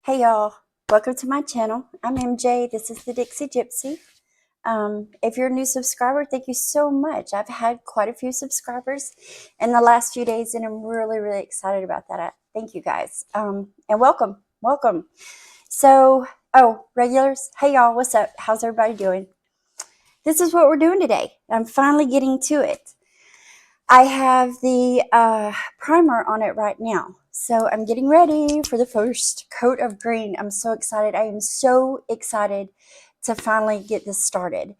Hey y'all, welcome to my channel. I'm MJ. This is the Dixie Gypsy. If you're a new subscriber, thank you so much. I've had quite a few subscribers in the last few days, and I'm really excited about that. Thank you guys. And welcome. So, regulars, hey y'all, what's up? How's everybody doing? This is what we're doing today. I'm finally getting to it. I have the primer on it right now. So I'm getting ready for the first coat of green. I'm so excited. I am so excited to finally get this started.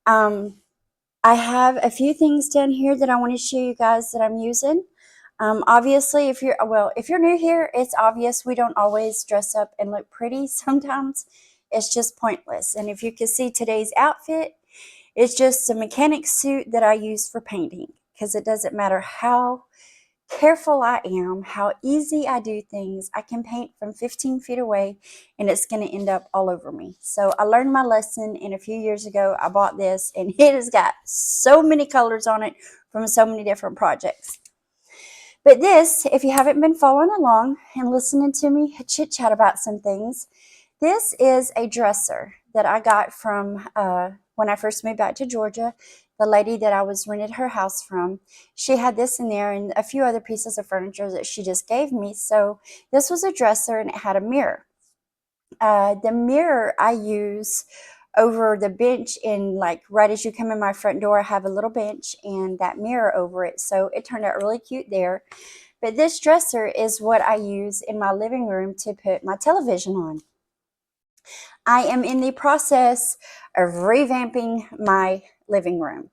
I have a few things down here that I want to show you guys that I'm using. Obviously, if you're new here, it's obvious we don't always dress up and look pretty. Sometimes it's just pointless. And if you can see today's outfit, it's just a mechanic suit that I use for painting, because it doesn't matter how careful I am, how easy I do things, I can paint from 15 feet away and it's going to end up all over me. So I learned my lesson, and a few years ago I bought this, and it has got so many colors on it from so many different projects. But this, if you haven't been following along and listening to me chit chat about some things, this is a dresser that I got from when I first moved back to Georgia. The lady that I was rented her house from, she had this in there and a few other pieces of furniture that she just gave me. So this was a dresser, and it had a mirror. The mirror I use over the bench, in like right as you come in my front door, I have a little bench and that mirror over it. So it turned out really cute there. But this dresser is what I use in my living room to put my television on. I am in the process of revamping my living room.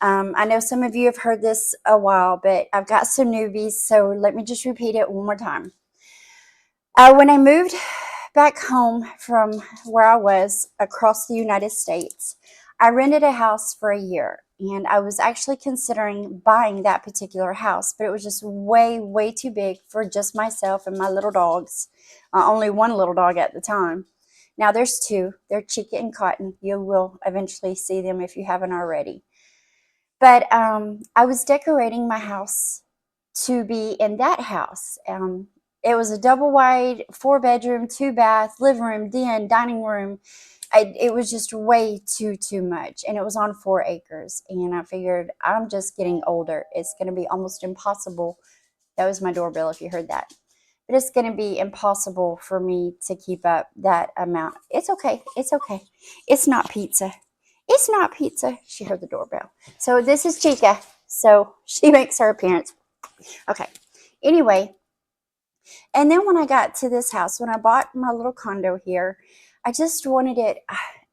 I know some of you have heard this a while, but I've got some newbies, so let me just repeat it one more time. When I moved back home from where I was across the United States, I rented a house for a year, and I was actually considering buying that particular house, but it was just way too big for just myself and my little dogs. Only one little dog at the time. Now there's two. They're Chica and Cotton. You will eventually see them if you haven't already. But I was decorating my house to be in that house. It was a double wide, 4-bedroom, 2-bath, living room, den, dining room. It was just way too much, and it was on 4 acres. And I figured, I'm just getting older. It's going to be almost impossible. That was my doorbell if you heard that. But it's going to be impossible for me to keep up that amount. It's okay. It's okay. It's not pizza. It's not pizza. She heard the doorbell. So this is Chica. So she makes her appearance. Okay. Anyway, and then when I got to this house, when I bought my little condo here, I just wanted it.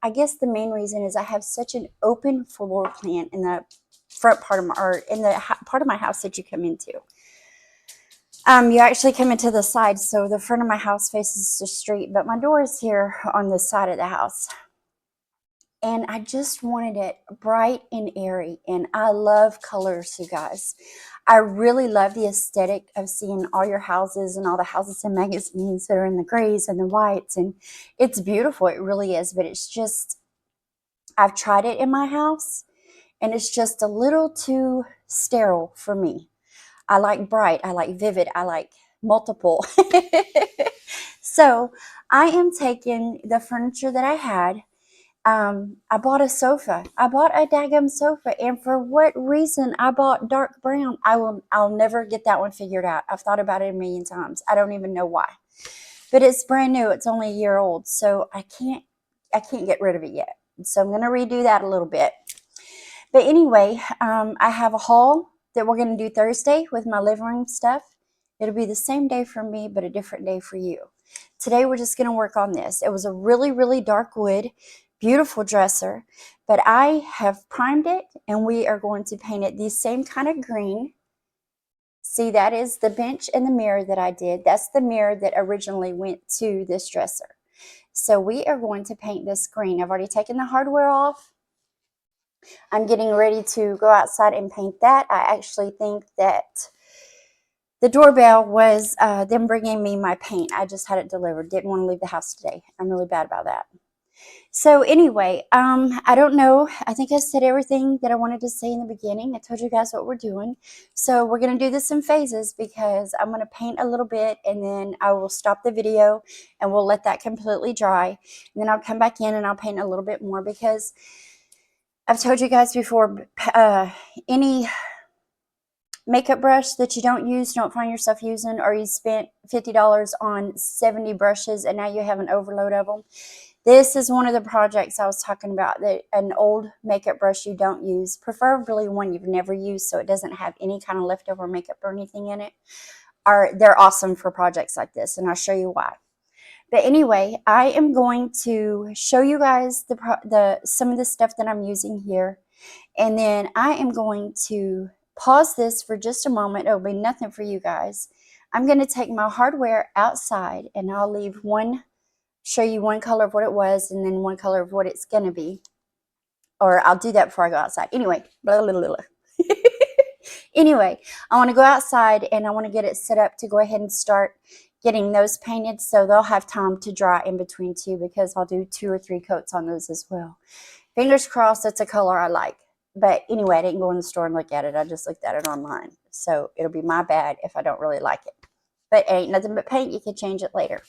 I guess the main reason is I have such an open floor plan in the front part of my, or in the part of my house that you come into. You actually come into the side, so the front of my house faces the street, but my door is here on the side of the house. And I just wanted it bright and airy, and I love colors, you guys. I really love the aesthetic of seeing all your houses and all the houses in magazines that are in the grays and the whites, and it's beautiful. It really is, but it's just, I've tried it in my house, and it's just a little too sterile for me. I like bright, I like vivid, I like multiple. So I am taking the furniture that I had. I bought a sofa. I bought a daggum sofa, and for what reason I bought dark brown, I'll never get that one figured out. I've thought about it a million times. I don't even know why. But it's brand new. It's only a year old, so I can't get rid of it yet. So I'm going to redo that a little bit. But anyway, I have a haul that we're going to do Thursday with my living room stuff. It'll be the same day for me, but a different day for you. Today, we're just going to work on this. It was a really dark wood, beautiful dresser, but I have primed it, and we are going to paint it the same kind of green. See, that is the bench and the mirror that I did. That's the mirror that originally went to this dresser. So we are going to paint this green. I've already taken the hardware off. I'm getting ready to go outside and paint that. I actually think that the doorbell was them bringing me my paint. I just had it delivered. Didn't want to leave the house today. I'm really bad about that. So anyway, I don't know. I think I said everything that I wanted to say in the beginning. I told you guys what we're doing. So we're going to do this in phases because I'm going to paint a little bit and then I will stop the video and we'll let that completely dry. And then I'll come back in and I'll paint a little bit more because I've told you guys before, any makeup brush that you don't find yourself using, or you spent $50 on 70 brushes and now you have an overload of them. This is one of the projects I was talking about, that an old makeup brush you don't use, preferably one you've never used so it doesn't have any kind of leftover makeup or anything in it. They're awesome for projects like this, and I'll show you why. But anyway, I am going to show you guys some of the stuff that I'm using here. And then I am going to pause this for just a moment. It'll be nothing for you guys. I'm going to take my hardware outside and I'll show you one color of what it was and then one color of what it's going to be. Or I'll do that before I go outside. Anyway, blah, blah, blah, blah. Anyway, I want to go outside and I want to get it set up to go ahead and start getting those painted so they'll have time to dry in between too, because I'll do 2 or 3 coats on those as well. Fingers crossed it's a color I like. But anyway, I didn't go in the store and look at it. I just looked at it online. So it'll be my bad if I don't really like it. But it ain't nothing but paint. You can change it later.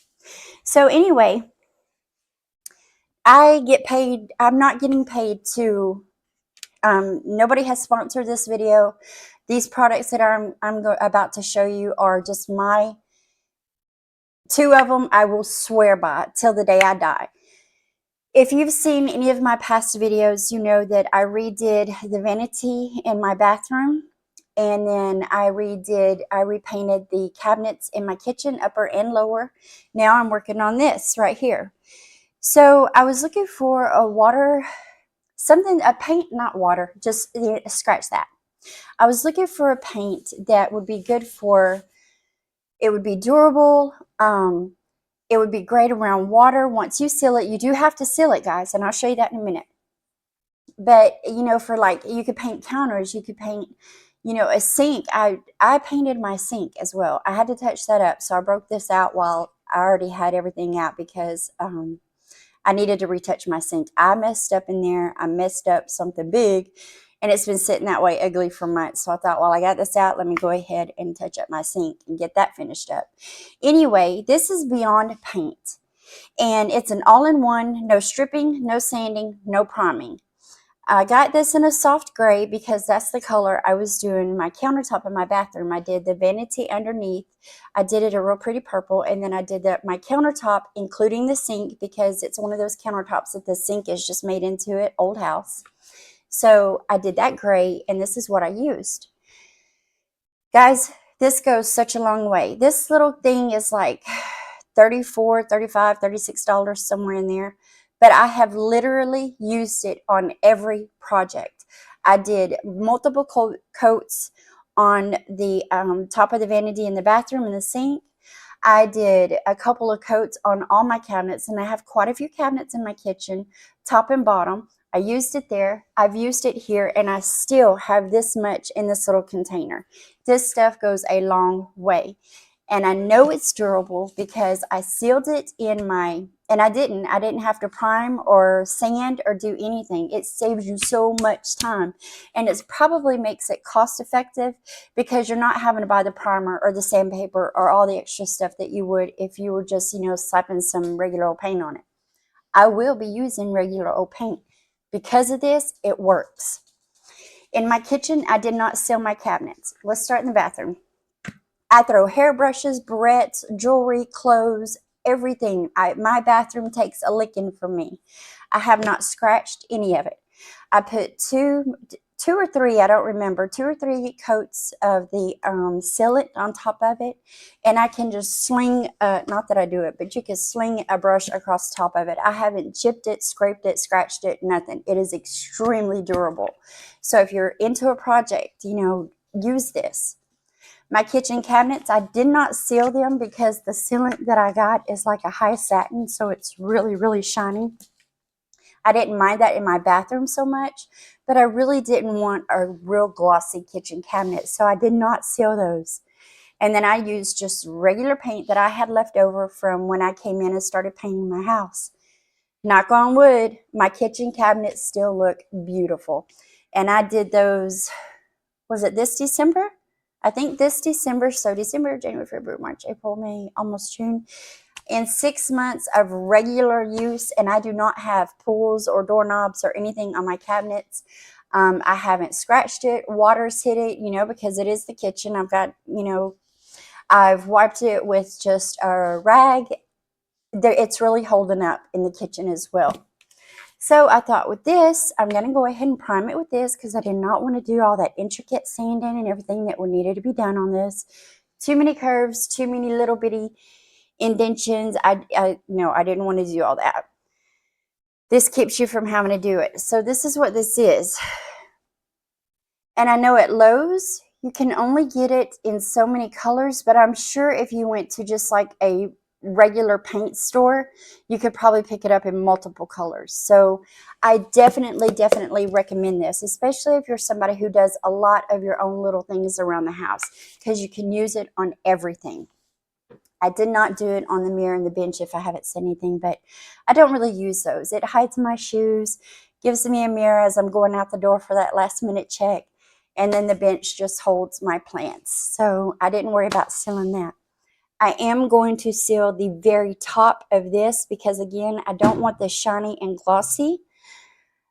So anyway, I get paid. I'm not getting paid to, nobody has sponsored this video. These products that I'm about to show you are just my, 2 of them I will swear by till the day I die. If you've seen any of my past videos, you know that I redid the vanity in my bathroom. And then I repainted the cabinets in my kitchen, upper and lower. Now I'm working on this right here. So I was looking for a paint, not water, just scratch that. I was looking for a paint that would be good for, it would be durable, it would be great around water. Once you seal it, you do have to seal it, guys, and I'll show you that in a minute. But, you know, for like, you could paint counters, you could paint, you know, a sink. I painted my sink as well. I had to touch that up, so I broke this out while I already had everything out because I needed to retouch my sink. I messed up in there. I messed up something big, and it's been sitting that way ugly for months. So I thought, well, I got this out. Let me go ahead and touch up my sink and get that finished up. Anyway, this is Beyond Paint, and it's an all-in-one, no stripping, no sanding, no priming. I got this in a soft gray because that's the color I was doing my countertop in my bathroom. I did the vanity underneath. I did it a real pretty purple, and then I did my countertop, including the sink, because it's one of those countertops that the sink is just made into it, old house. So I did that gray, and this is what I used. Guys, this goes such a long way. This little thing is like $34, $35, $36, somewhere in there. But I have literally used it on every project. I did multiple coats on the top of the vanity in the bathroom and the sink. I did a couple of coats on all my cabinets, and I have quite a few cabinets in my kitchen, top and bottom. I used it there. I've used it here, and I still have this much in this little container. This stuff goes a long way. And I know it's durable because I sealed it in and I didn't have to prime or sand or do anything. It saves you so much time, and it probably makes it cost effective because you're not having to buy the primer or the sandpaper or all the extra stuff that you would if you were just, you know, slapping some regular old paint on it. I will be using regular old paint. Because of this, it works. In my kitchen, I did not seal my cabinets. Let's start in the bathroom. I throw hairbrushes, barrettes, jewelry, clothes, everything. My bathroom takes a licking from me. I have not scratched any of it. I put two or three, I don't remember, 2 or 3 coats of the sealant on top of it. And I can just sling, not that I do it, but you can sling a brush across the top of it. I haven't chipped it, scraped it, scratched it, nothing. It is extremely durable. So if you're into a project, you know, use this. My kitchen cabinets, I did not seal them because the sealant that I got is like a high satin, so it's really, really shiny. I didn't mind that in my bathroom so much, but I really didn't want a real glossy kitchen cabinet, so I did not seal those. And then I used just regular paint that I had left over from when I came in and started painting my house. knock on wood, my kitchen cabinets still look beautiful. And I did those, was it this December? I think this December. So December, January, February, March, April, May, almost June. In 6 months of regular use, and I do not have pulls or doorknobs or anything on my cabinets. I haven't scratched it. Water's hit it, you know, because it is the kitchen. I've got, you know, I've wiped it with just a rag. It's really holding up in the kitchen as well. So I thought with this, I'm going to go ahead and prime it with this because I did not want to do all that intricate sanding and everything that needed to be done on this. Too many curves, too many little bitty indentions. I didn't want to do all that. This keeps you from having to do it. So this is what this is. And I know at Lowe's, you can only get it in so many colors, but I'm sure if you went to just like a regular paint store, you could probably pick it up in multiple colors. So I definitely recommend this, especially if you're somebody who does a lot of your own little things around the house, because you can use it on everything. I did not do it on the mirror and the bench if I haven't said anything, but I don't really use those. It hides my shoes, gives me a mirror as I'm going out the door for that last minute check, and then the bench just holds my plants. So I didn't worry about sealing that. I am going to seal the very top of this because, again, I don't want this shiny and glossy.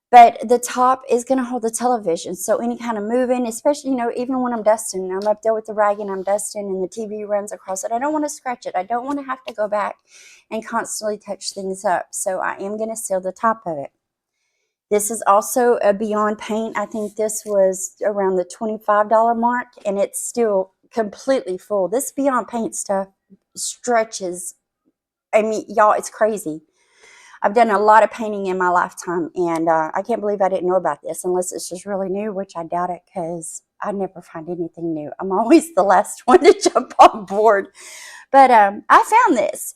But the top is going to hold the television. So any kind of moving, especially, you know, even when I'm dusting, I'm up there with the rag and I'm dusting and the TV runs across it. I don't want to scratch it. I don't want to have to go back and constantly touch things up. So I am going to seal the top of it. This is also a Beyond Paint. I think this was around the $25 mark, and it's still completely full. This Beyond Paint stuff stretches. I mean, y'all, it's crazy. I've done a lot of painting in my lifetime, and I can't believe I didn't know about this unless it's just really new, which I doubt it because I never find anything new. I'm always the last one to jump on board. But I found this,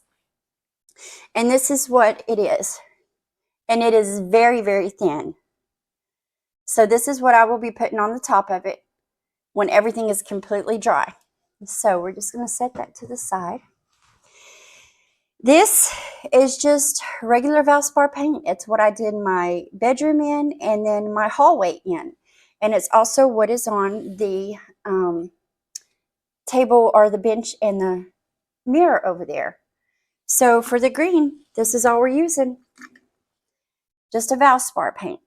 and this is what it is. And it is very thin. So this is what I will be putting on the top of it when everything is completely dry. So we're just going to set that to the side. This is just regular Valspar paint. It's what I did my bedroom in and then my hallway in. And it's also what is on the table or the bench and the mirror over there. So for the green, this is all we're using. Just a Valspar paint.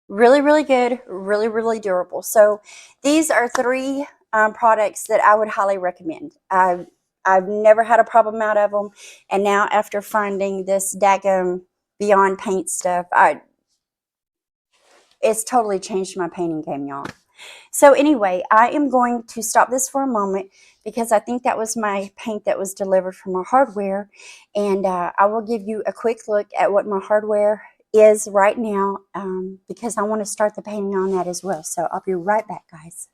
Really good, really durable. So these are 3 products that I would highly recommend. I've never had a problem out of them, and now after finding this daggum Beyond Paint stuff, it's totally changed my painting game, y'all. So anyway, I am going to stop this for a moment because I think that was my paint that was delivered from my hardware, and I will give you a quick look at what my hardware is right now because I want to start the painting on that as well. So I'll be right back, guys.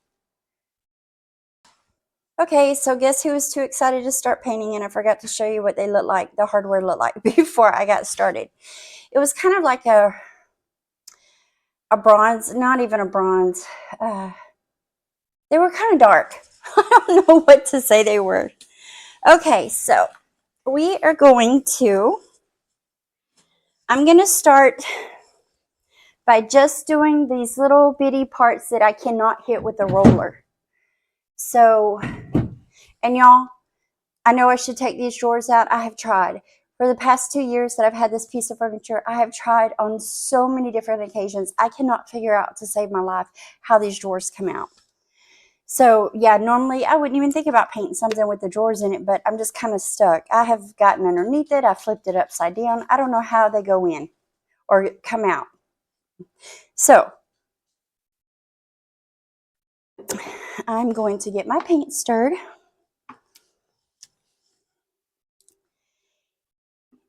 Okay, so guess who was too excited to start painting, and I forgot to show you what they look like, the hardware looked like before I got started. It was kind of like a bronze, not even a bronze. They were kind of dark. I don't know what to say they were. Okay, so we are going to, I'm going to start by just doing these little bitty parts that I cannot hit with a roller. So, and y'all, I know I should take these drawers out. I have tried. For the past 2 years that I've had this piece of furniture, I have tried on so many different occasions. I cannot figure out, to save my life, how these drawers come out. So, yeah, normally I wouldn't even think about painting something with the drawers in it, but I'm just kind of stuck. I have gotten underneath it. I flipped it upside down. I don't know how they go in or come out. So, I'm going to get my paint stirred.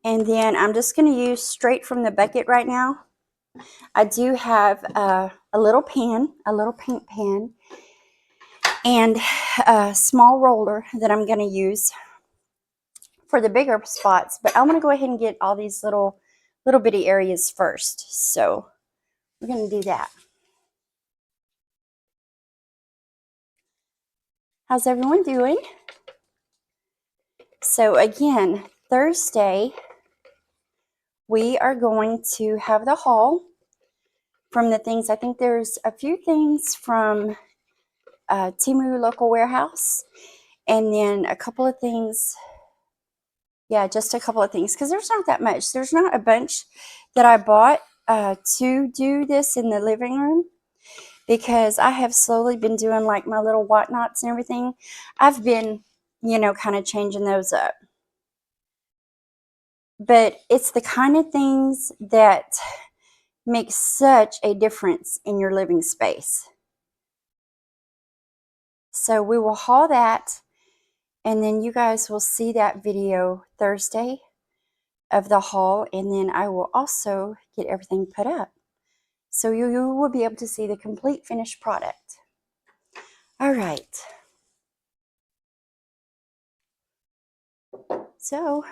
And then I'm just going to use straight from the bucket right now. I do have a little pan, a little paint pan, and a small roller that I'm going to use for the bigger spots. But I want to go ahead and get all these little bitty areas first. So we're going to do that. How's everyone doing? So again, Thursday we are going to have the haul from the things. I think there's a few things from Temu Local Warehouse, and then a couple of things. Yeah, just a couple of things, because there's not that much. There's not a bunch that I bought to do this in the living room, because I have slowly been doing like my little whatnots and everything. I've been, kind of changing those up. But it's the kind of things that make such a difference in your living space. So we will haul that, and then you guys will see that video Thursday of the haul, and then I will also get everything put up. So you will be able to see the complete finished product. All right. So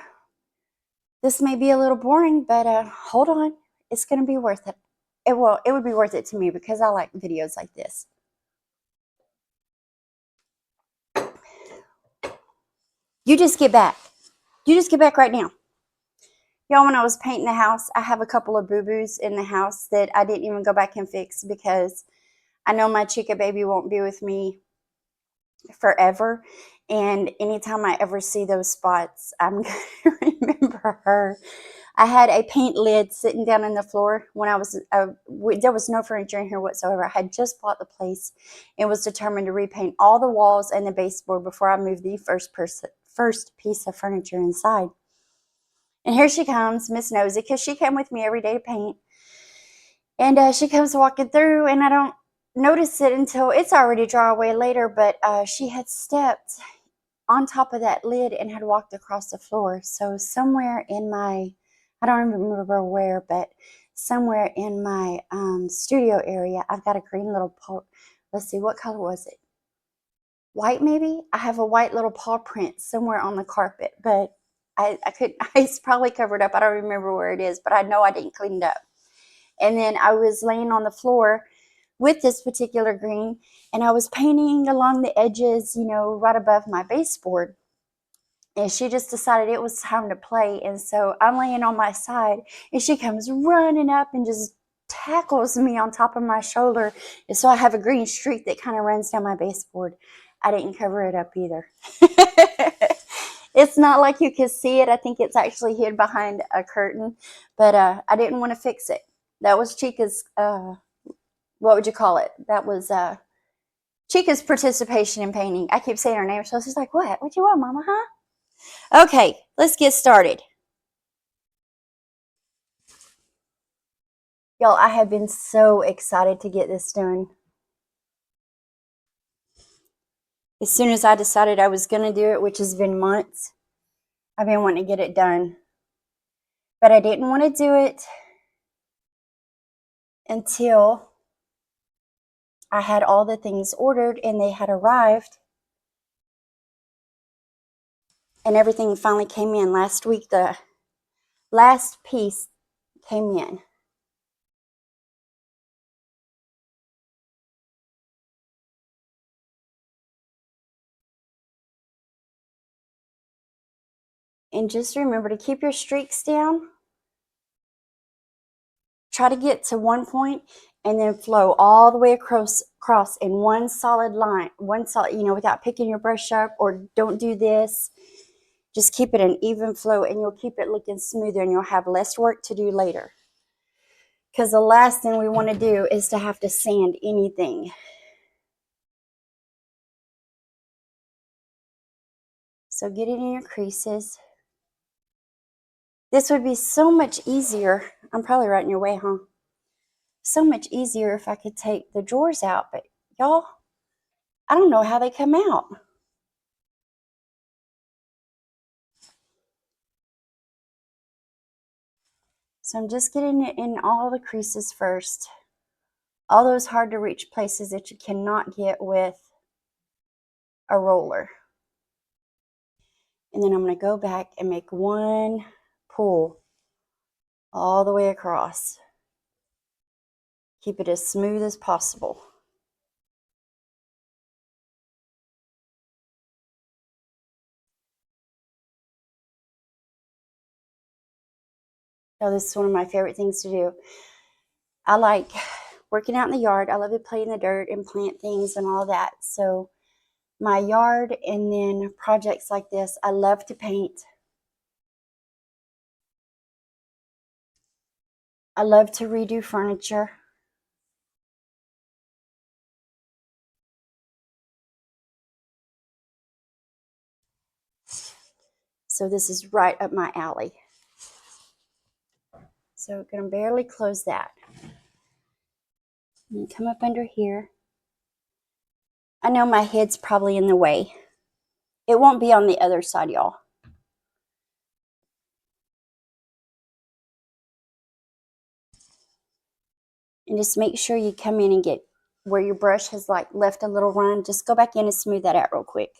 this may be a little boring, but hold on. It's going to be worth it. It would be worth it to me, because I like videos like this. You just get back. You just get back right now. Y'all, when I was painting the house, I have a couple of boo-boos in the house that I didn't even go back and fix, because I know my chica baby won't be with me forever. And anytime I ever see those spots, I'm going to remember her. I had a paint lid sitting down on the floor when I was, there was no furniture in here whatsoever. I had just bought the place and was determined to repaint all the walls and the baseboard before I moved the first piece of furniture inside. And here she comes, Miss Nosy, because she came with me every day to paint. And she comes walking through, and I don't notice it until it's already dry away later, but she had stepped on top of that lid and had walked across the floor. So somewhere in my, I don't remember where, but somewhere in my studio area, I've got a green little paw. Let's see, what color was it? White, maybe? I have a white little paw print somewhere on the carpet, but I couldn't, it's probably covered up. I don't remember where it is, but I know I didn't clean it up. And then I was laying on the floor with this particular green, and I was painting along the edges, right above my baseboard. And she just decided it was time to play. And so I'm laying on my side, and she comes running up and just tackles me on top of my shoulder. And so I have a green streak that kind of runs down my baseboard. I didn't cover it up either. It's not like you can see it. I think it's actually hid behind a curtain, but I didn't want to fix it. That was Chica's, what would you call it? That was Chica's participation in painting. I keep saying her name, so she's like, what? What you want, Mama, huh? Okay, let's get started. Y'all, I have been so excited to get this done. As soon as I decided I was going to do it, which has been months, I've been wanting to get it done. But I didn't want to do it until I had all the things ordered and they had arrived. And everything finally came in. Last week, the last piece came in. And just remember to keep your streaks down. Try to get to one point and then flow all the way across in one solid line, without picking your brush up, or don't do this. Just keep it an even flow, and you'll keep it looking smoother, and you'll have less work to do later. Because the last thing we want to do is to have to sand anything. So get it in your creases. This would be so much easier. I'm probably right in your way, huh? So much easier if I could take the drawers out, but y'all, I don't know how they come out. So I'm just getting it in all the creases first. All those hard to reach places that you cannot get with a roller. And then I'm going to go back and make one pull all the way across. Keep it as smooth as possible. Oh, this is one of my favorite things to do. I like working out in the yard. I love to play in the dirt and plant things and all that. So my yard and then projects like this, I love to paint. I love to redo furniture. So this is right up my alley. So I'm going to barely close that. And come up under here. I know my head's probably in the way. It won't be on the other side, y'all. And just make sure you come in and get where your brush has like left a little run. Just go back in and smooth that out real quick.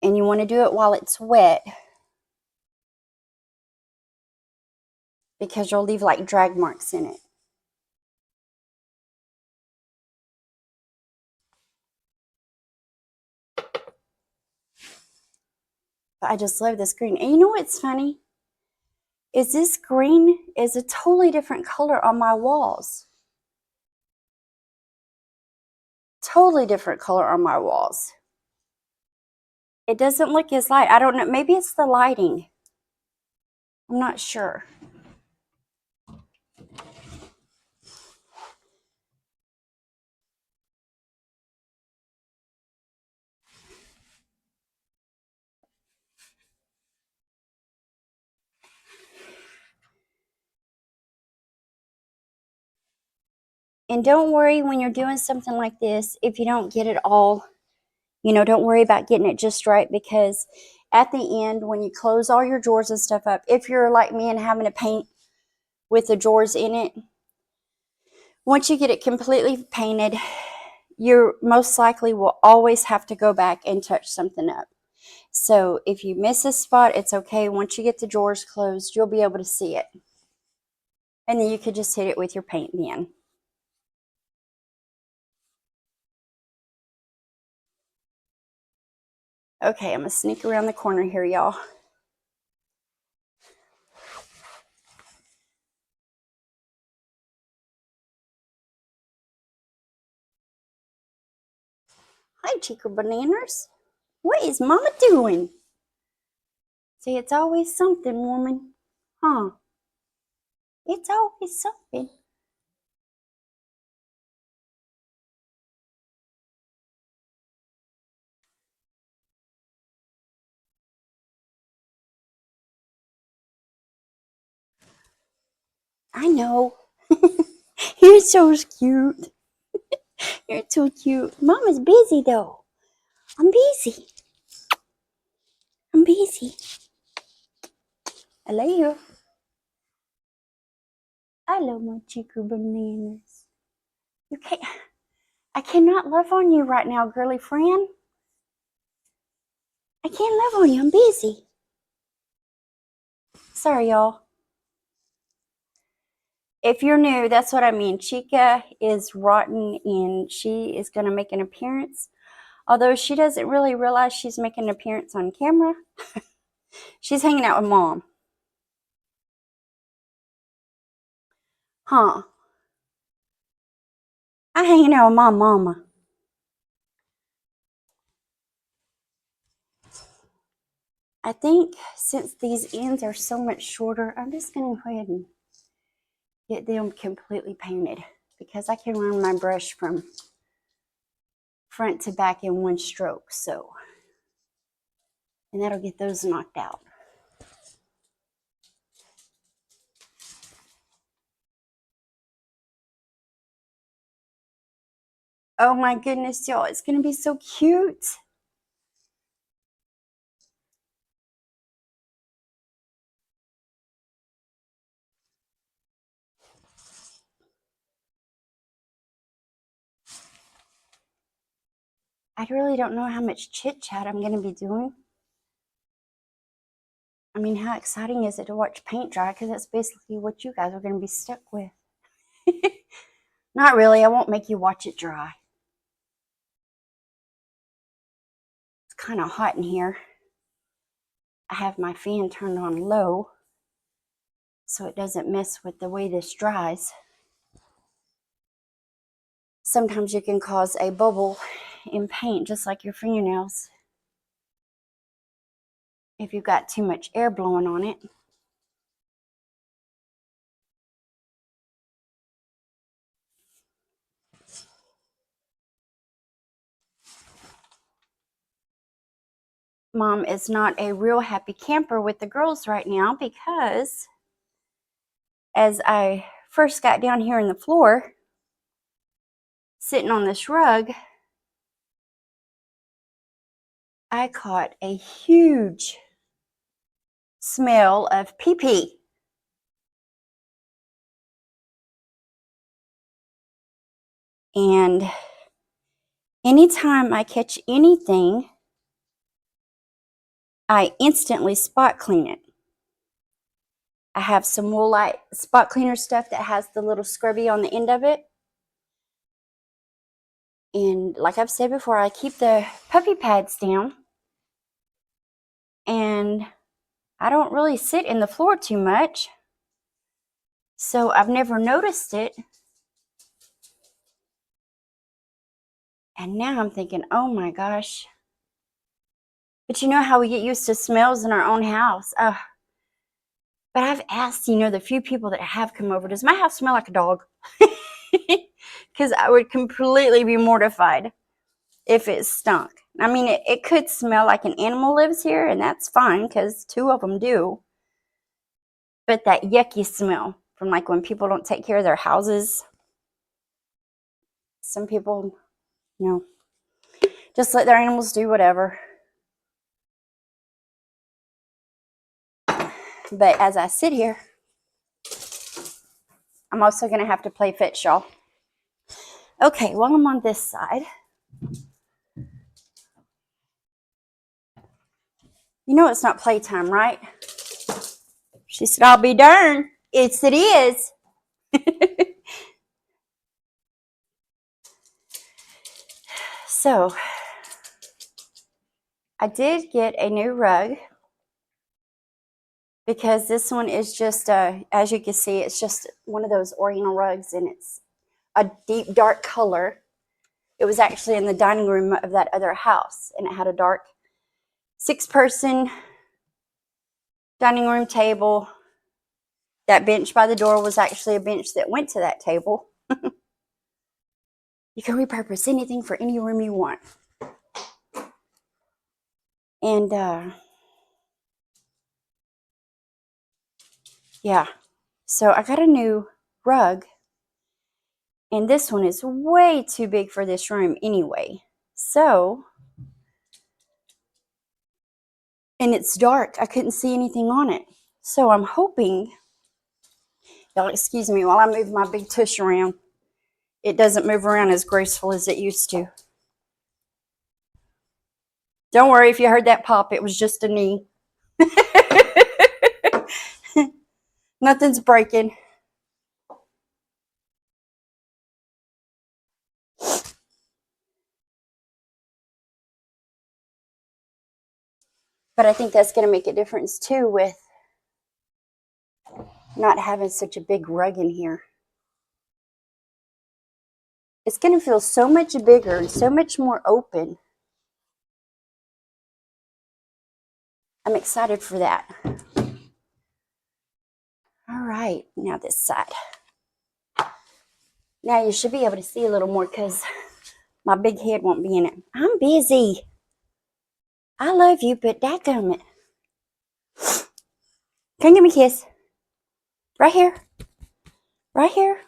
And you want to do it while it's wet, because you'll leave like drag marks in it. But I just love this green. And you know what's funny? Is this green is a totally different color on my walls. Totally different color on my walls. It doesn't look as light. I don't know. Maybe it's the lighting. I'm not sure. And don't worry when you're doing something like this if you don't get it all. You know, don't worry about getting it just right, because at the end, when you close all your drawers and stuff up, if you're like me and having to paint with the drawers in it, once you get it completely painted, you most likely will always have to go back and touch something up. So if you miss a spot, it's okay. Once you get the drawers closed, you'll be able to see it. And then you could just hit it with your paint then. Okay, I'm going to sneak around the corner here, y'all. Hi, Chica Bananas. What is Mama doing? See, it's always something, woman. Huh? It's always something. I know. You're so cute. You're too cute. Mama's busy, though. I'm busy. I'm busy. Hello. Hello, my Chica Bananas. You can't... I cannot love on you right now, girly friend. I can't love on you. I'm busy. Sorry, y'all. If you're new, that's what I mean. Chica is rotten and she is going to make an appearance. Although she doesn't really realize she's making an appearance on camera. She's hanging out with Mom. Huh. I'm hanging out with my mama. I think since these ends are so much shorter, I'm just going to go ahead and get them completely painted, because I can run my brush from front to back in one stroke. So, and that'll get those knocked out. Oh my goodness, y'all, it's going to be so cute. I really don't know how much chit chat I'm going to be doing. I mean, how exciting is it to watch paint dry? Because that's basically what you guys are going to be stuck with. Not really. I won't make you watch it dry. It's kind of hot in here. I have my fan turned on low. so it doesn't mess with the way this dries. Sometimes you can cause a bubble in paint, just like your fingernails, if you've got too much air blowing on it. Mom is not a real happy camper with the girls right now because as I first got down here in the floor, sitting on this rug, I caught a huge smell of pee-pee. And anytime I catch anything, I instantly spot clean it. I have some Woolite spot cleaner stuff that has the little scrubby on the end of it. And like I've said before, I keep the puppy pads down. And I don't really sit in the floor too much, so I've never noticed it. And now I'm thinking, oh my gosh. But you know how we get used to smells in our own house. But I've asked, the few people that have come over, does my house smell like a dog? Because I would completely be mortified if it stunk. I mean, it could smell like an animal lives here, and that's fine because 2 of them do. But that yucky smell from like when people don't take care of their houses. Some people, just let their animals do whatever. But as I sit here, I'm also going to have to play fetch, y'all. Okay, while I'm on this side, it's not playtime, right? She said, I'll be darned. It is. So, I did get a new rug because this one is just, as you can see, it's just one of those Oriental rugs, and it's a deep dark color. It was actually in the dining room of that other house, and it had a dark 6-person dining room table. That bench by the door was actually a bench that went to that table. You can repurpose anything for any room you want. And yeah, so I got a new rug, and this one is way too big for this room anyway. So, and it's dark. I couldn't see anything on it. So I'm hoping, y'all excuse me while I move my big tush around. It doesn't move around as graceful as it used to. Don't worry if you heard that pop. It was just a knee. Nothing's breaking. But I think that's going to make a difference too with not having such a big rug in here. It's going to feel so much bigger and so much more open. I'm excited for that. All right, now this side. Now you should be able to see a little more because my big head won't be in it. I'm busy. I love you, but dadgummit. Come give me a kiss. Right here. Right here.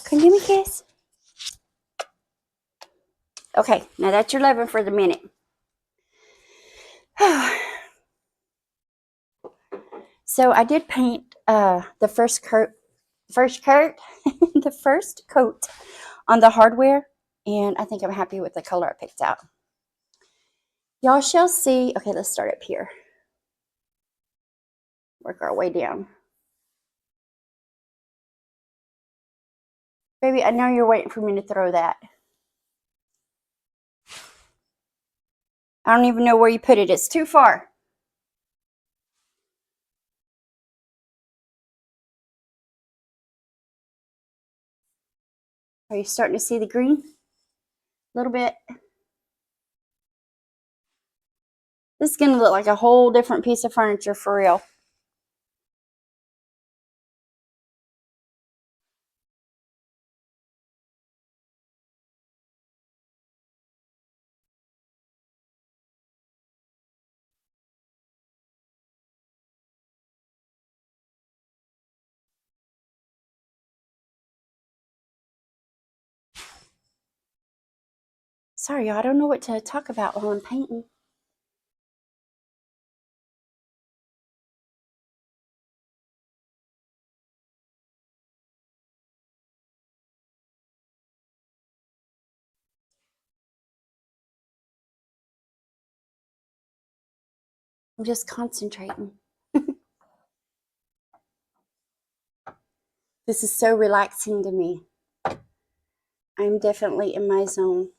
Come give me a kiss. Okay, now that's your loving for the minute. So I did paint the first coat the first coat on the hardware, and I think I'm happy with the color I picked out. Y'all shall see. Okay, let's start up here. Work our way down. Baby, I know you're waiting for me to throw that. I don't even know where you put it. It's too far. Are you starting to see the green? A little bit. This is going to look like a whole different piece of furniture for real. Sorry, y'all, I don't know what to talk about while I'm painting. I'm just concentrating. This is so relaxing to me. I'm definitely in my zone.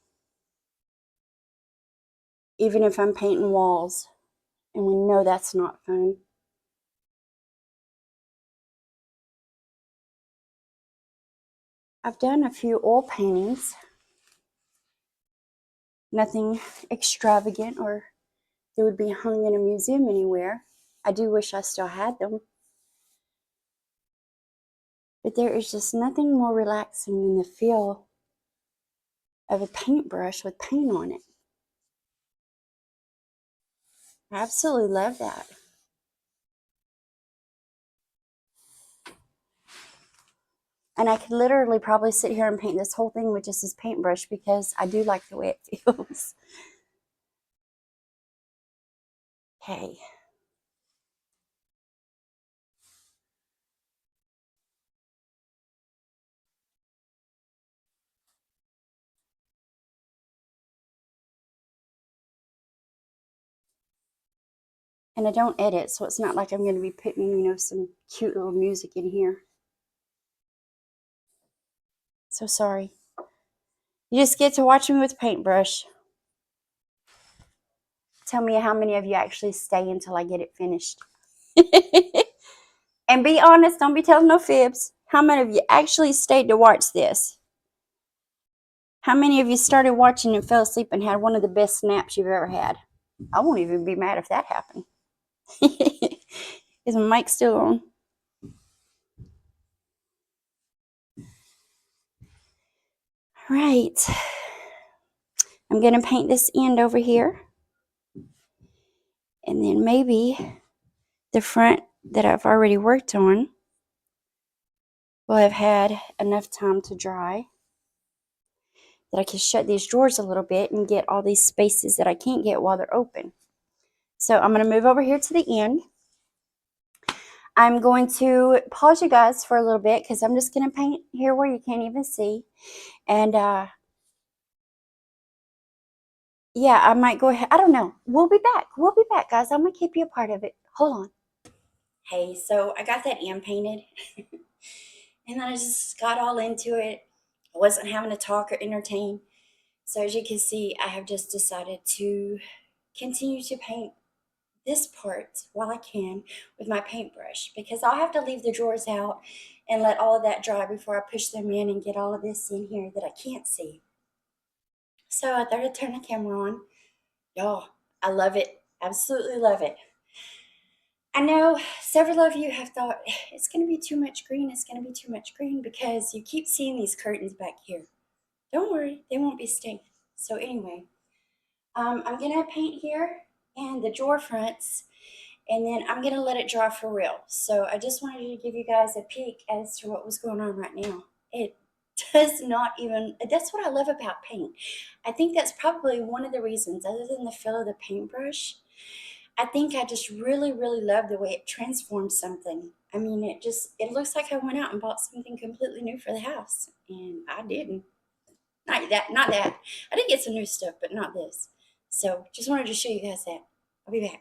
Even if I'm painting walls, and we know that's not fun. I've done a few oil paintings. Nothing extravagant or they would be hung in a museum anywhere. I do wish I still had them. But there is just nothing more relaxing than the feel of a paintbrush with paint on it. I absolutely love that. And I could literally probably sit here and paint this whole thing with just this paintbrush because I do like the way it feels. Okay. And I don't edit, so it's not like I'm going to be putting, some cute little music in here. So sorry. You just get to watch me with a paintbrush. Tell me how many of you actually stay until I get it finished. And be honest, don't be telling no fibs. How many of you actually stayed to watch this? How many of you started watching and fell asleep and had one of the best naps you've ever had? I won't even be mad if that happened. Is my mic still on? Right. I'm going to paint this end over here. And then maybe the front that I've already worked on will have had enough time to dry that I can shut these drawers a little bit and get all these spaces that I can't get while they're open. So I'm going to move over here to the end. I'm going to pause you guys for a little bit because I'm just going to paint here where you can't even see. And yeah, I might go ahead. I don't know. We'll be back. We'll be back, guys. I'm going to keep you a part of it. Hold on. Hey, so I got that end painted. And then I just got all into it. I wasn't having to talk or entertain. So as you can see, I have just decided to continue to paint this part while I can with my paintbrush because I'll have to leave the drawers out and let all of that dry before I push them in and get all of this in here that I can't see. So I thought I'd turn the camera on. Y'all, I love it. Absolutely love it. I know several of you have thought it's going to be too much green. It's going to be too much green because you keep seeing these curtains back here. Don't worry, they won't be stained. So anyway, I'm going to paint here and the drawer fronts, and then I'm going to let it dry for real. So I just wanted to give you guys a peek as to what was going on right now. It does not even, that's what I love about paint. I think that's probably one of the reasons, other than the feel of the paintbrush, I think I just really, really love the way it transforms something. I mean, it looks like I went out and bought something completely new for the house, and I didn't. Not that. I did get some new stuff, but not this. So just wanted to show you guys that. I'll be back.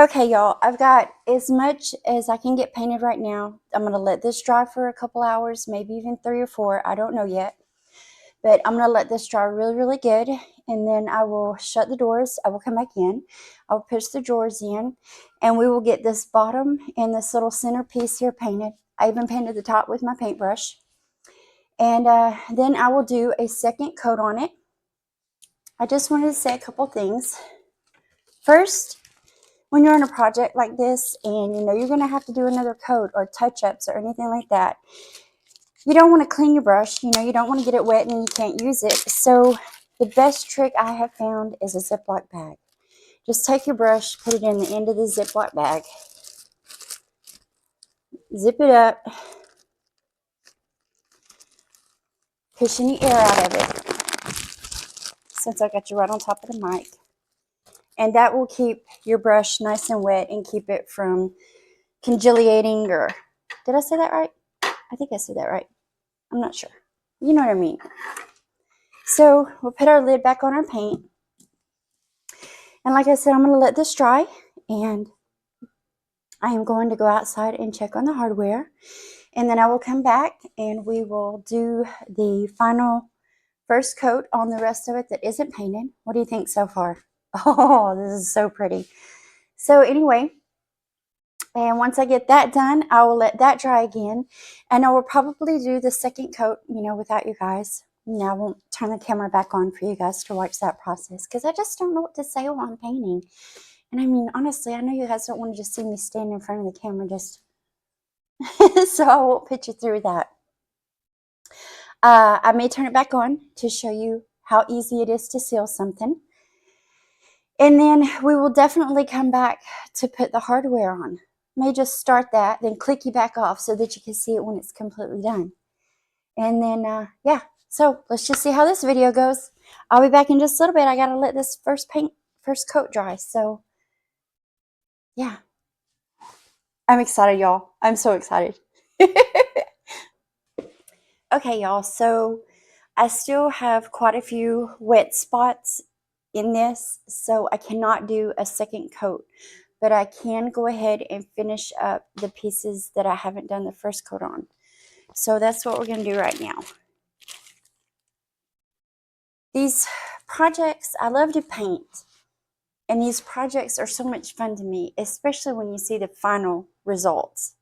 Okay, y'all, I've got as much as I can get painted right now. I'm going to let this dry for a couple hours, maybe even 3 or 4. I don't know yet. But I'm going to let this dry really, really good. And then I will shut the doors. I will come back in. I'll push the drawers in. And we will get this bottom and this little centerpiece here painted. I even painted the top with my paintbrush. And then I will do a second coat on it. I just wanted to say a couple things. First, when you're on a project like this and you know you're going to have to do another coat or touch-ups or anything like that, you don't want to clean your brush. You know, you don't want to get it wet and you can't use it. So the best trick I have found is a Ziploc bag. Just take your brush, put it in the end of the Ziploc bag, zip it up, push any air out of it, since I got you right on top of the mic. And that will keep your brush nice and wet and keep it from congelating, or did I say that right? I think I said that right. I'm not sure. You know what I mean. So we'll put our lid back on our paint. And like I said, I'm going to let this dry, and I am going to go outside and check on the hardware. And then I will come back and we will do the final first coat on the rest of it that isn't painted. What do you think so far? Oh, this is so pretty. So anyway, and once I get that done, I will let that dry again. And I will probably do the second coat, you know, without you guys. Now I won't turn the camera back on for you guys to watch that process, because I just don't know what to say while I'm painting. And I mean, honestly, I know you guys don't want to just see me stand in front of the camera just so I won't put you through that. I may turn it back on to show you how easy it is to seal something. And then we will definitely come back to put the hardware on. May just start that, then click you back off so that you can see it when it's completely done. And then, yeah, so let's just see how this video goes. I'll be back in just a little bit. I got to let this first coat dry. So, yeah, I'm excited, y'all. I'm so excited. Okay, y'all, so I still have quite a few wet spots in this, so I cannot do a second coat, but I can go ahead and finish up the pieces that I haven't done the first coat on. So that's what we're going to do right now. These projects, I love to paint, and these projects are so much fun to me, especially when you see the final results.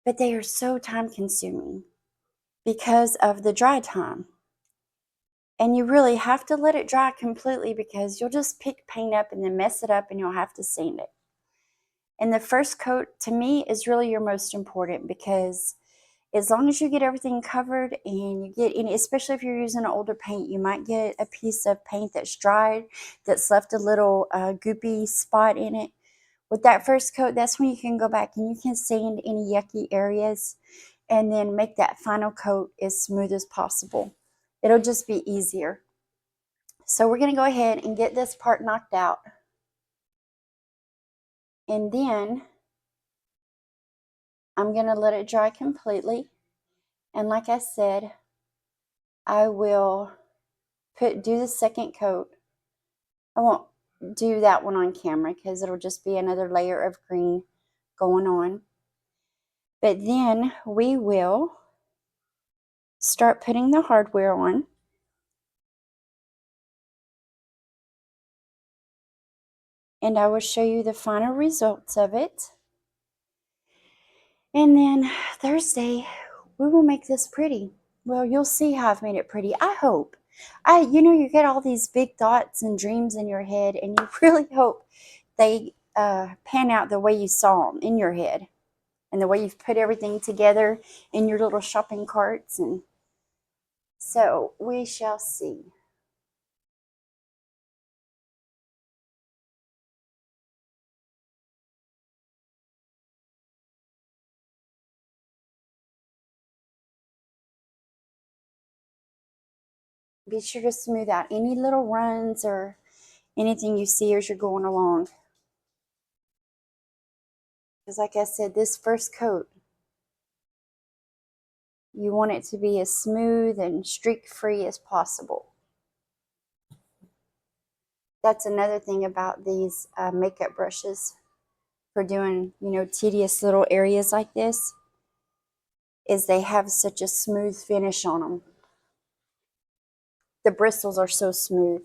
But they are so time consuming because of the dry time. And you really have to let it dry completely, because you'll just pick paint up and then mess it up and you'll have to sand it. And the first coat, to me, is really your most important, because as long as you get everything covered and you get any, especially if you're using an older paint, you might get a piece of paint that's dried, that's left a little goopy spot in it. With that first coat, that's when you can go back and you can sand any yucky areas and then make that final coat as smooth as possible. It'll just be easier. So we're going to go ahead and get this part knocked out. And then I'm going to let it dry completely. And like I said, I will do the second coat. I won't do that one on camera because it'll just be another layer of green going on. But then we will start putting the hardware on. And I will show you the final results of it. And then Thursday, we will make this pretty. Well, you'll see how I've made it pretty. I hope. You know, you get all these big thoughts and dreams in your head, and you really hope they pan out the way you saw them in your head, and the way you've put everything together in your little shopping carts. And so we shall see. Be sure to smooth out any little runs or anything you see as you're going along. Because like I said, this first coat, you want it to be as smooth and streak-free as possible. That's another thing about these makeup brushes for doing, you know, tedious little areas like this, is they have such a smooth finish on them. The bristles are so smooth.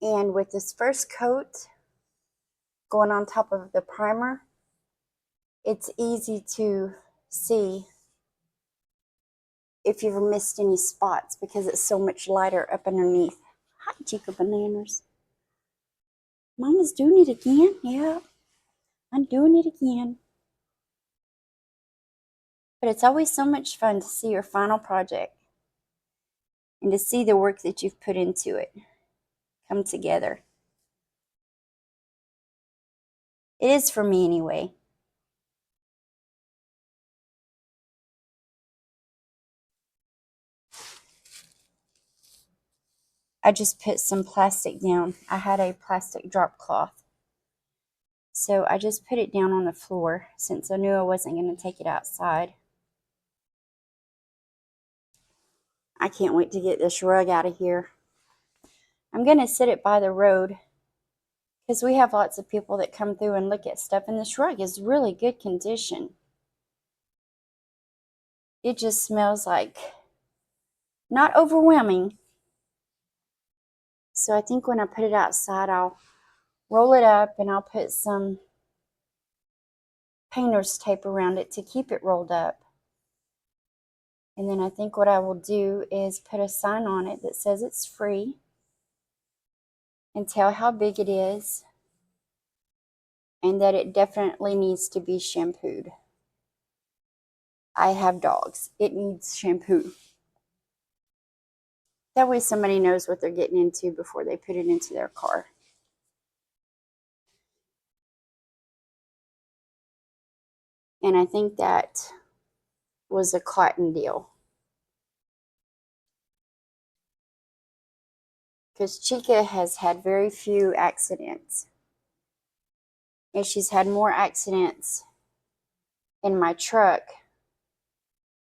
And with this first coat going on top of the primer, it's easy to see if you've missed any spots because it's so much lighter up underneath. Hi, Chica Bananas. Mama's doing it again. Yeah, I'm doing it again. But it's always so much fun to see your final project and to see the work that you've put into it come together. It is for me anyway. I just put some plastic down. I had a plastic drop cloth. So I just put it down on the floor since I knew I wasn't going to take it outside. I can't wait to get this rug out of here. I'm going to sit it by the road because we have lots of people that come through and look at stuff, and this rug is really good condition. It just smells like not overwhelming. So I think when I put it outside, I'll roll it up and I'll put some painter's tape around it to keep it rolled up. And then I think what I will do is put a sign on it that says it's free and tell how big it is and that it definitely needs to be shampooed. I have dogs. It needs shampoo. That way somebody knows what they're getting into before they put it into their car. And I think that was a cotton deal. Because Chica has had very few accidents. And she's had more accidents in my truck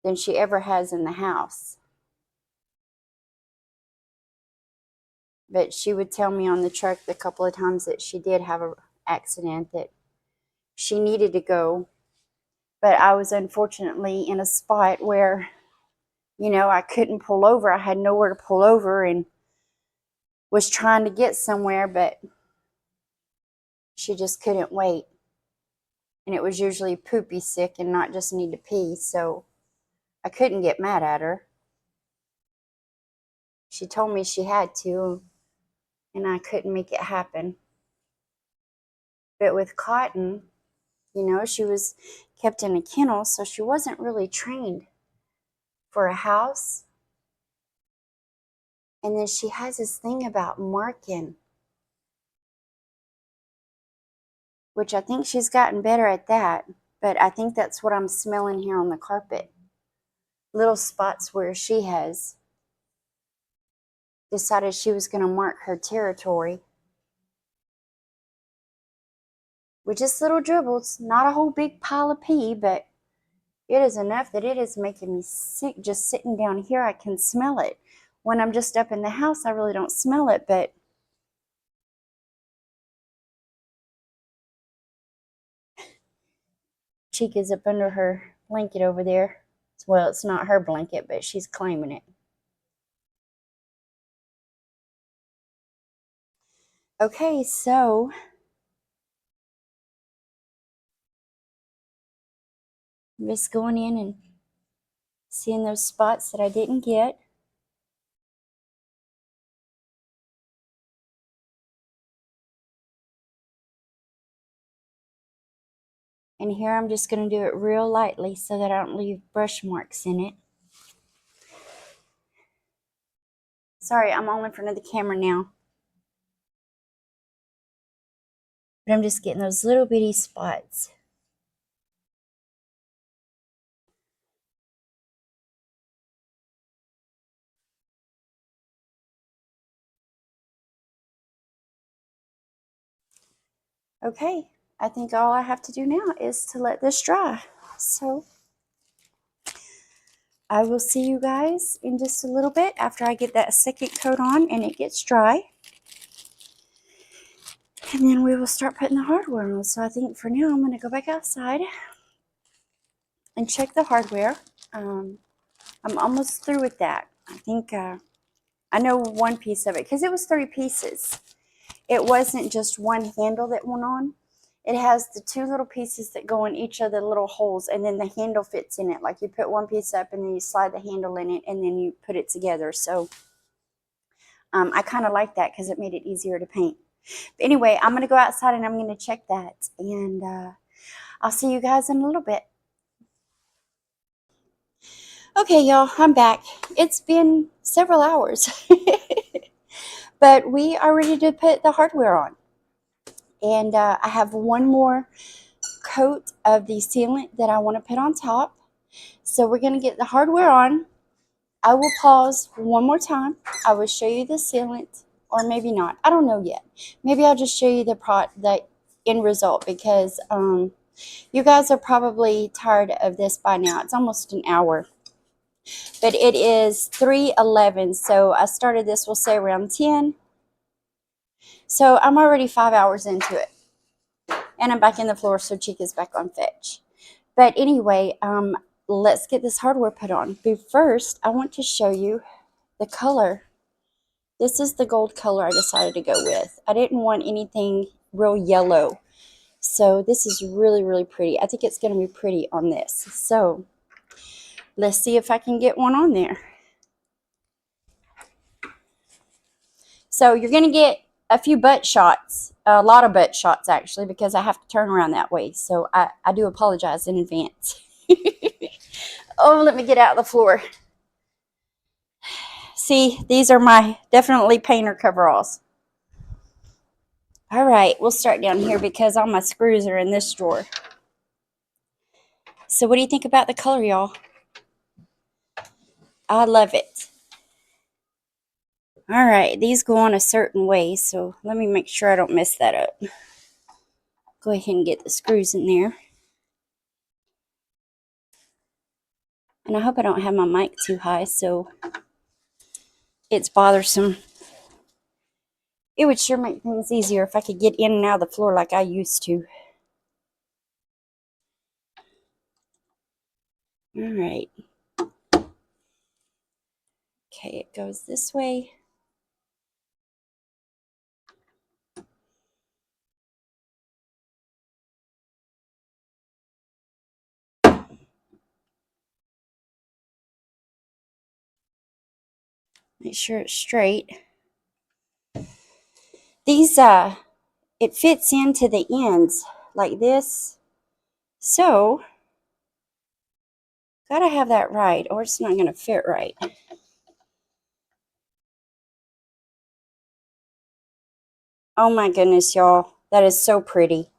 than she ever has in the house. But she would tell me on the truck the couple of times that she did have an accident that she needed to go. But I was unfortunately in a spot where, you know, I couldn't pull over. I had nowhere to pull over and was trying to get somewhere, but she just couldn't wait. And it was usually poopy sick and not just need to pee, so I couldn't get mad at her. She told me she had to, and I couldn't make it happen. But with Cotton, you know, she was kept in a kennel, so she wasn't really trained for a house. And then she has this thing about marking, which I think she's gotten better at that. But I think that's what I'm smelling here on the carpet. Little spots where she has decided she was going to mark her territory. With just little dribbles, not a whole big pile of pee, but it is enough that it is making me sick just sitting down here. I can smell it. When I'm just up in the house, I really don't smell it, but Chica's up under her blanket over there. Well, it's not her blanket, but she's claiming it. Okay, so I'm just going in and seeing those spots that I didn't get. And here I'm just going to do it real lightly so that I don't leave brush marks in it. Sorry, I'm all in front of the camera now. But I'm just getting those little bitty spots. Okay, I think all I have to do now is to let this dry. So I will see you guys in just a little bit after I get that second coat on and it gets dry. And then we will start putting the hardware on. So I think for now I'm going to go back outside and check the hardware. I'm almost through with that. I think I know one piece of it because it was 3 pieces. It wasn't just one handle that went on. It has the two little pieces that go in each of the little holes, and then the handle fits in it. Like you put one piece up and then you slide the handle in it and then you put it together. So I kind of like that because it made it easier to paint. But anyway, I'm going to go outside and I'm going to check that. And I'll see you guys in a little bit. Okay, y'all, I'm back. It's been several hours. But we are ready to put the hardware on. And I have one more coat of the sealant that I want to put on top. So we're going to get the hardware on. I will pause one more time. I will show you the sealant, or maybe not. I don't know yet. Maybe I'll just show you the end result, because you guys are probably tired of this by now. It's almost an hour. But it is 3:11, so I started this, we'll say, around 10. So I'm already 5 hours into it. And I'm back in the floor, so Chica's back on fetch. But anyway, let's get this hardware put on. But first, I want to show you the color. This is the gold color I decided to go with. I didn't want anything real yellow. So this is really, really pretty. I think it's going to be pretty on this. So let's see if I can get one on there. So you're going to get a few butt shots, a lot of butt shots actually, because I have to turn around that way. So I do apologize in advance. Oh, let me get out of the floor. See, these are my definitely painter coveralls. All right, we'll start down here because all my screws are in this drawer. So what do you think about the color, y'all? I love it. All right, these go on a certain way, so let me make sure I don't mess that up. Go ahead and get the screws in there. And I hope I don't have my mic too high, so it's bothersome. It would sure make things easier if I could get in and out of the floor like I used to. All right. Okay, it goes this way. Make sure it's straight. These, it fits into the ends like this. So, gotta have that right or it's not going to fit right. Oh my goodness, y'all. That is so pretty.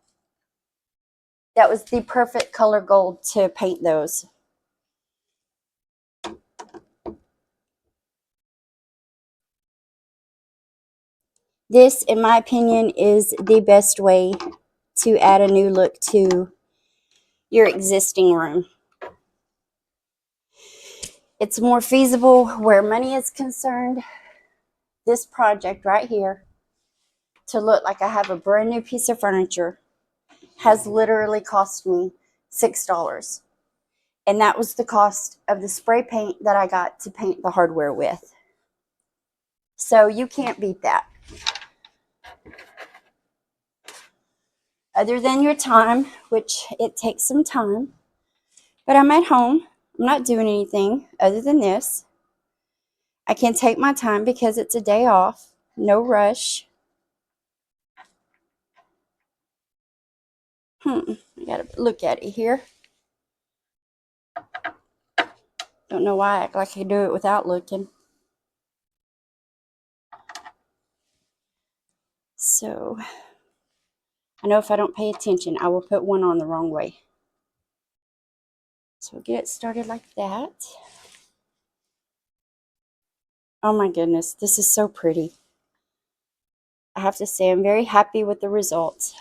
That was the perfect color gold to paint those. This, in my opinion, is the best way to add a new look to your existing room. It's more feasible where money is concerned. This project right here, to look like I have a brand new piece of furniture, has literally cost me $6. And that was the cost of the spray paint that I got to paint the hardware with. So you can't beat that. Other than your time, which it takes some time. But I'm at home. I'm not doing anything other than this. I can take my time because it's a day off. No rush. I gotta look at it here. Don't know why I act like I do it without looking. So, I know if I don't pay attention, I will put one on the wrong way. So we'll get it started like that. Oh my goodness, this is so pretty. I have to say I'm very happy with the results.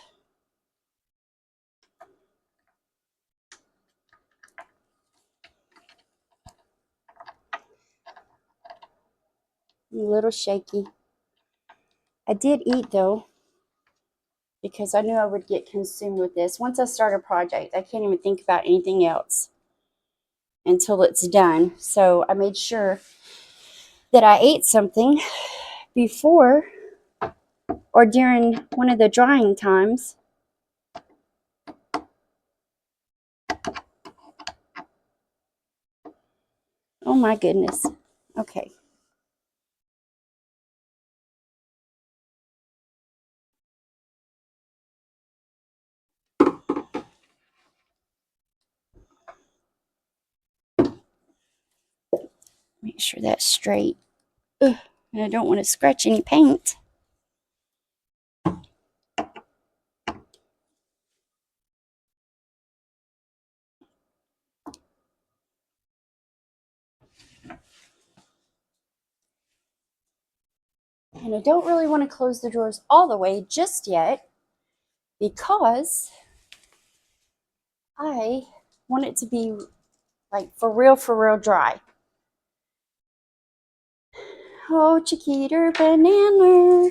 I'm a little shaky. I did eat though, because I knew I would get consumed with this. Once I start a project, I can't even think about anything else until it's done. So I made sure that I ate something before or during one of the drying times Oh my goodness. Okay. Make sure that's straight. Ugh, and I don't want to scratch any paint. And I don't really want to close the drawers all the way just yet because I want it to be like for real dry. Oh, Chiquita banana.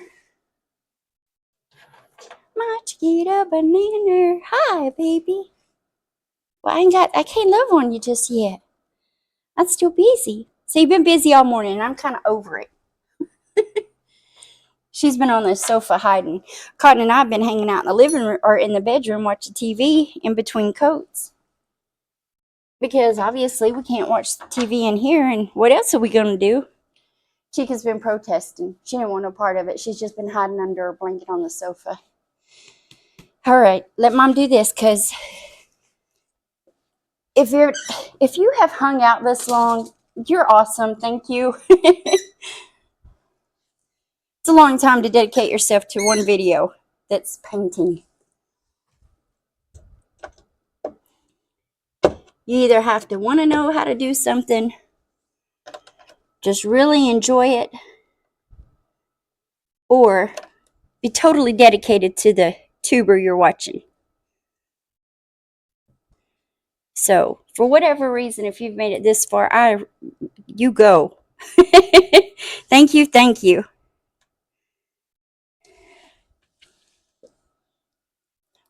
My Chiquita banana. Hi, baby. Well, I can't love on you just yet. I'm still busy. So you've been busy all morning and I'm kind of over it. She's been on the sofa hiding. Cotton and I have been hanging out in the living room or in the bedroom watching TV in between coats. Because obviously we can't watch TV in here, and what else are we going to do? Chica's been protesting. She didn't want no part of it. She's just been hiding under a blanket on the sofa. All right, let Mom do this, because if you have hung out this long, you're awesome. Thank you. It's a long time to dedicate yourself to one video that's painting. You either have to want to know how to do something, just really enjoy it, or be totally dedicated to the tuber you're watching. So, for whatever reason, if you've made it this far, you go. Thank you, thank you.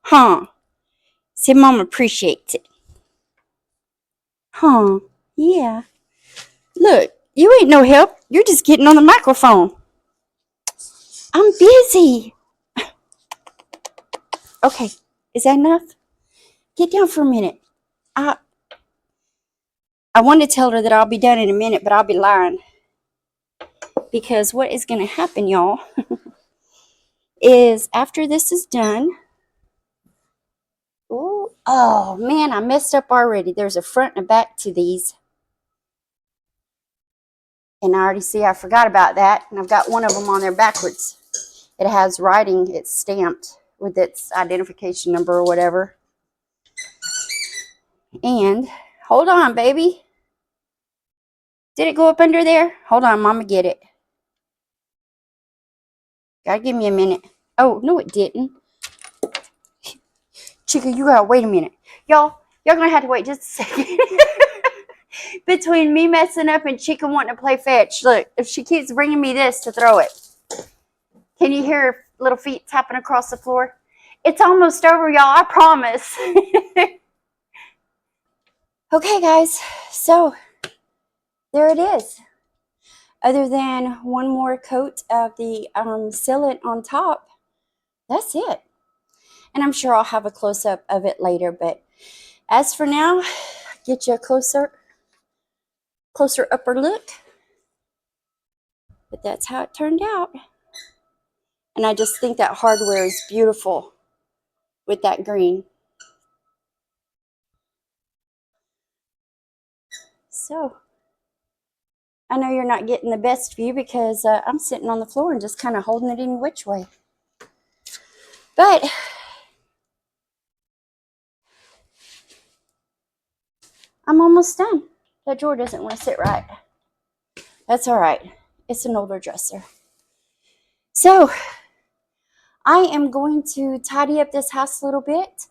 Huh. See, Mom appreciates it. Huh. Yeah. Look, you ain't no help. You're just getting on the microphone. I'm busy. Okay. Is that enough? Get down for a minute. I want to tell her that I'll be done in a minute, but I'll be lying. Because what is going to happen, y'all, is after this is done... Ooh, oh, man, I messed up already. There's a front and a back to these. And I already see I forgot about that. And I've got one of them on there backwards. It has writing. It's stamped with its identification number or whatever. And, hold on, baby. Did it go up under there? Hold on, Mama, get it. Gotta give me a minute. Oh, no, it didn't. Chica, you gotta wait a minute. Y'all gonna have to wait just a second. Between me messing up and Chica wanting to play fetch. Look, if she keeps bringing me this to throw it. Can you hear her little feet tapping across the floor? It's almost over, y'all. I promise. Okay, guys. So, there it is. Other than one more coat of the sealant on top, that's it. And I'm sure I'll have a close-up of it later. But as for now, get you a closer upper look. But that's how it turned out. And I just think that hardware is beautiful with that green. So, I know you're not getting the best view because I'm sitting on the floor and just kind of holding it in which way. But I'm almost done. That drawer doesn't want to sit right. That's all right. It's an older dresser. So, I am going to tidy up this house a little bit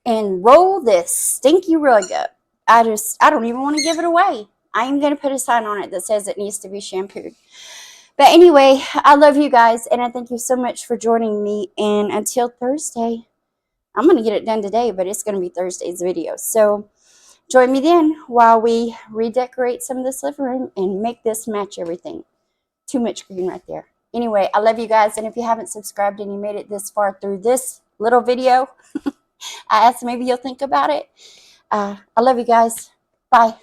and roll this stinky rug up. I don't even want to give it away. I am going to put a sign on it that says it needs to be shampooed. But anyway, I love you guys, and I thank you so much for joining me. And until Thursday, I'm going to get it done today, but it's going to be Thursday's video. So join me then while we redecorate some of this living room and make this match everything. Too much green right there. Anyway, I love you guys, and if you haven't subscribed and you made it this far through this little video, I ask maybe you'll think about it. I love you guys. Bye.